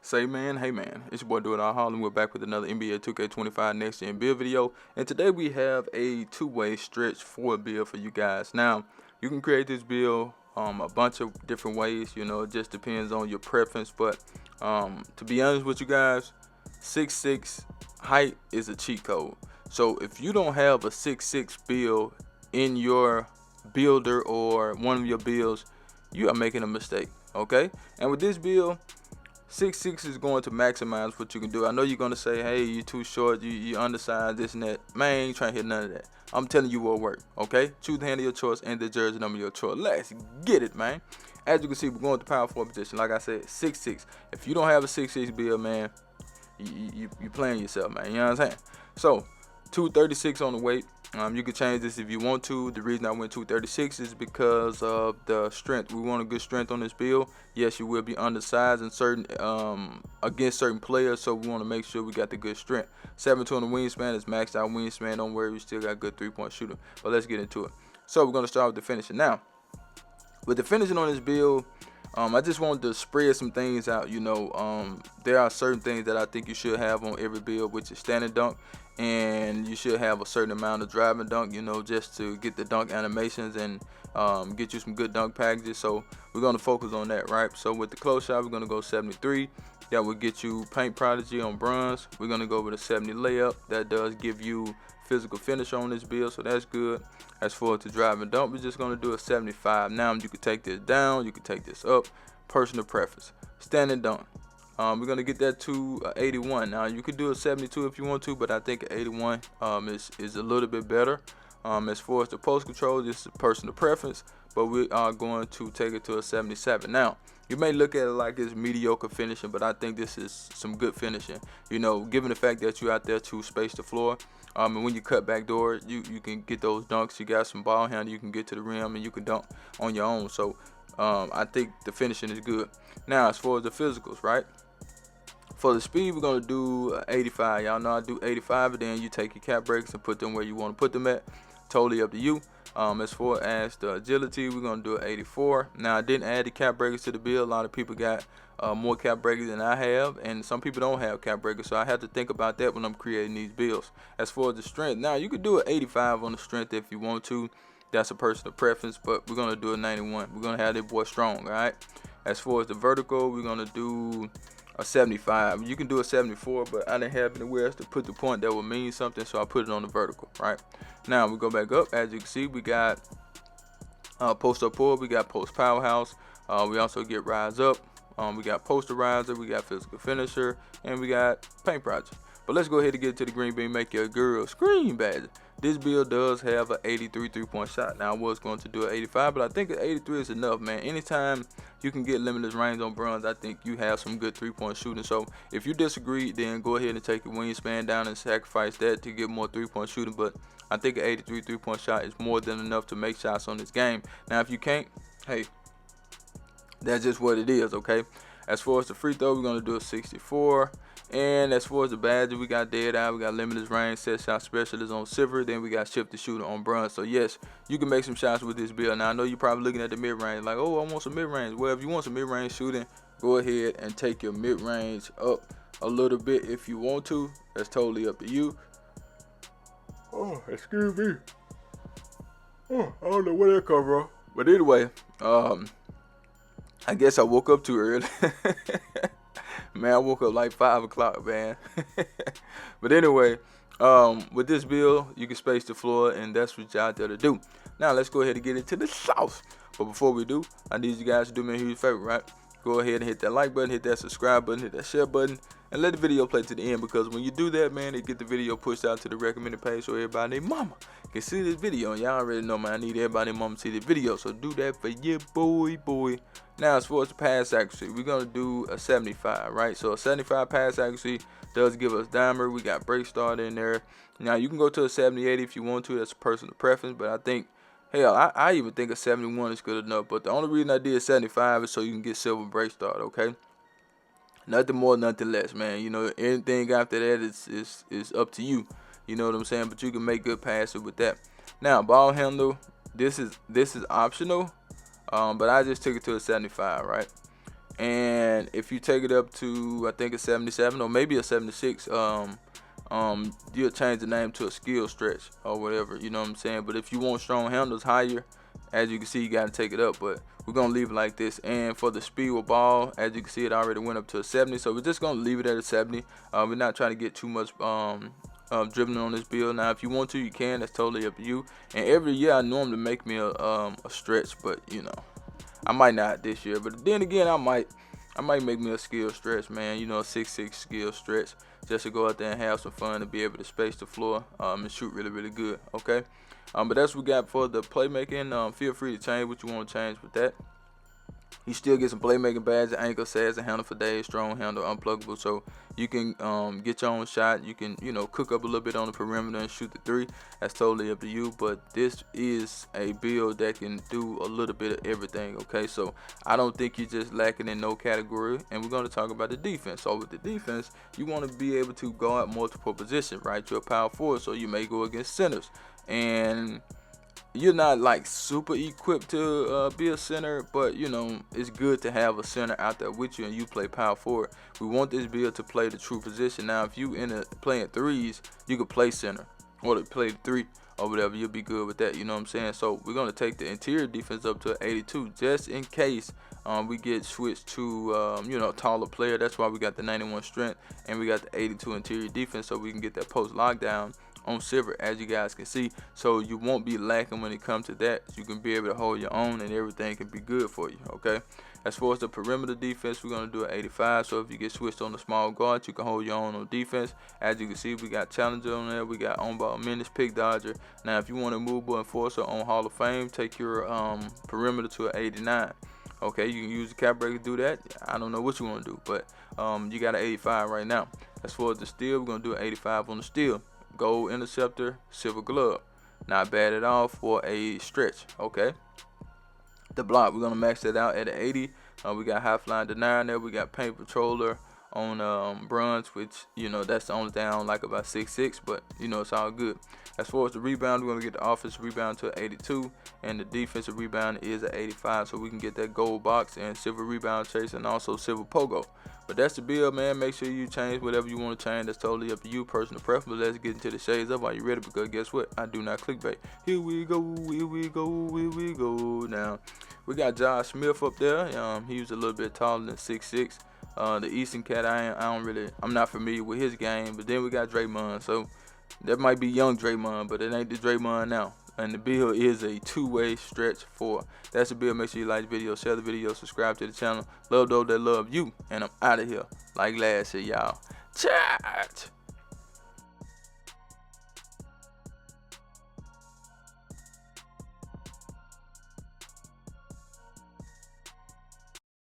Say man, hey man, it's your boy Doing All Harlem. We're back with another NBA 2K25 Next Gen build video, and today we have a two-way stretch forward build for you guys. Now, you can create this build a bunch of different ways. It just depends on your preference. But to be honest with you guys, 6'6" height is a cheat code. So if you don't have a 6'6" build in your builder or one of your builds, you are making a mistake. Okay, and with this build, 6'6" is going to maximize what you can do. I know you're going to say, hey, you're too short, you undersized, this and that. Man, I ain't trying to hit none of that. I'm telling you what work, okay? Choose the hand of your choice and the jersey number of your choice. Let's get it, man. As you can see, we're going to power forward position. Like I said, 6'6". If you don't have a 6'6" build, man, you playing yourself, man. You know what I'm saying? So, 236 on the weight. You can change this if you want to. The reason I went 236 is because of the strength. We want a good strength on this build. Yes, you will be undersized in certain against certain players, so we want to make sure we got the good strength. 7'2" on the wingspan is maxed out wingspan. Don't worry, we still got good three-point shooter. But let's get into it. So we're gonna start with the finishing. Now, with the finishing on this build, I just wanted to spread some things out. There are certain things that I think you should have on every build, which is standing dunk, and you should have a certain amount of driving dunk, just to get the dunk animations and get you some good dunk packages. So we're going to focus on that, right? So with the close shot, we're going to go 73. That will get you paint prodigy on bronze. We're going to go with a 70 layup. That does give you physical finish on this build, so that's good. As for the driving dunk, we're just going to do a 75. Now you can take this down, you can take this up, personal preference. Standing dunk, we're going to get that to 81. Now you could do a 72 if you want to, but I think 81 is a little bit better. As far as the post control, this is personal preference, but we are going to take it to a 77. Now, you may look at it like it's mediocre finishing, but I think this is some good finishing. Given the fact that you're out there to space the floor, and when you cut back door, you can get those dunks. You got some ball handle, you can get to the rim, and you can dunk on your own. So I think the finishing is good. Now, as far as the physicals, right? For the speed, we're going to do 85. Y'all know I do 85, and then you take your cap breaks and put them where you want to put them at. Totally up to you. As far as the agility, we're going to do an 84. Now, I didn't add the cap breakers to the build. A lot of people got more cap breakers than I have, and some people don't have cap breakers, so I have to think about that when I'm creating these builds. As far as the strength, now you could do an 85 on the strength if you want to. That's a personal preference, but we're going to do a 91. We're going to have that boy strong, all right? As far as the vertical, we're going to do a 75. You can do a 74, but I didn't have anywhere else to put the point that would mean something, so I put it on the vertical, right? Now we go back up. As you can see, we got post up pull, we got post powerhouse, we also get rise up, we got posterizer, we got physical finisher, and we got paint project. But let's go ahead and get to the green bean, make your girl scream badger. This build does have an 83 3-point shot. Now I was going to do an 85, but I think an 83 is enough, man. Anytime you can get limitless range on bronze, I think you have some good 3-point shooting. So if you disagree, then go ahead and take your wingspan down and sacrifice that to get more 3-point shooting. But I think an 83 3-point shot is more than enough to make shots on this game. Now if you can't, hey, that's just what it is, okay? As far as the free throw, we're going to do a 64. And as far as the badges, we got dead eye, we got limitless range, set shot specialist on silver, then we got shift the shooter on bronze. So yes, you can make some shots with this build. Now I know you're probably looking at the mid range like, oh, I want some mid range. Well, if you want some mid range shooting, go ahead and take your mid range up a little bit if you want to. That's totally up to you. Oh, excuse me. Oh, I don't know where that come from. But anyway, I guess I woke up too early. Man, I woke up like 5 o'clock, man. But anyway, with this build, you can space the floor, and that's what you're out there to do. Now, let's go ahead and get into the sauce. But before we do, I need you guys to do me a huge favor, right? Go ahead and hit that like button, hit that subscribe button, hit that share button, and let the video play to the end, because when you do that, man, it get the video pushed out to the recommended page so everybody and their mama can see this video. And y'all already know, man, I need everybody and mama to see the video, so do that for your boy. Now, as far as the pass accuracy, we're going to do a 75, right? So a 75 pass accuracy does give us dimer. We got break start in there. Now, you can go to a 78 if you want to. That's a personal preference, but I think, hell, I even think a 71 is good enough. But the only reason I did 75 is so you can get silver break start, okay? Nothing more, nothing less, man. Anything after that is up to you. You know what I'm saying? But you can make good passes with that. Now, ball handle, this is optional, but I just took it to a 75, right? And if you take it up to, I think, a 77 or maybe a 76, you'll change the name to a skill stretch or whatever, you know what I'm saying? But if you want strong handles higher, as you can see, you got to take it up, but we're going to leave it like this. And for the speed with ball, as you can see, it already went up to a 70, so we're just going to leave it at a 70. We're not trying to get too much dribbling on this build. Now, if you want to, you can. That's totally up to you. And every year, I normally make me a stretch, but, you know, I might not this year. But then again, I might make me a skill stretch, man. You know, a 6'6" skill stretch, just to go out there and have some fun and be able to space the floor and shoot really, really good, okay? But that's what we got for the playmaking. Feel free to change what you want to change with that. You still get some playmaking badges, ankle sads, a handle for days, strong handle, unpluggable, so you can get your own shot. You can, you know, cook up a little bit on the perimeter and shoot the three. That's totally up to you, but this is a build that can do a little bit of everything, okay? So I don't think you're just lacking in no category, and we're going to talk about the defense. So with the defense, you want to be able to guard multiple positions, right? You're a power forward, so you may go against centers, and you're not like super equipped to be a center, but you know, it's good to have a center out there with you and you play power forward. We want this build to play the true position. Now, if you end up playing threes, you could play center or to play the three or whatever. You'll be good with that, you know what I'm saying? So we're going to take the interior defense up to 82 just in case we get switched to you know, taller player. That's why we got the 91 strength and we got the 82 interior defense, so we can get that post lockdown on silver, as you guys can see, so you won't be lacking when it comes to that. You can be able to hold your own and everything can be good for you, okay? As far as the perimeter defense, we're going to do an 85, so if you get switched on the small guard, you can hold your own on defense. As you can see, we got challenger on there, we got on ball menace, pick dodger. Now if you want a movable enforcer on Hall of Fame, take your perimeter to an 89. Okay, you can use the cap breaker to do that. I don't know what you want to do, but you got an 85 right now. As far as the steal, we're going to do an 85 on the steal. Gold interceptor, silver glove. Not bad at all for a stretch, okay? The block, we're going to max that out at an 80. We got high flying denier there. We got paint patroller on bronze, which, you know, that's the only thing I don't like about 6'6", but, you know, it's all good. As far as the rebound, we're going to get the offensive rebound to 82, and the defensive rebound is at 85, so we can get that gold box and silver rebound chase and also silver pogo. But that's the build, man. Make sure you change whatever you want to change. That's totally up to you, personal preference. Let's get into the shades up. Are you ready? Because guess what? I do not clickbait. Here we go, here we go, here we go. Now, we got Josh Smith up there. He was a little bit taller than 6'6". The Eastern cat, I'm not familiar with his game. But then we got Draymond. So that might be young Draymond, but it ain't the Draymond now. And the build is a two-way stretch 4. That's the build. Make sure you like the video, share the video, subscribe to the channel. Love those that love you. And I'm out of here. Like last year, y'all. Chat.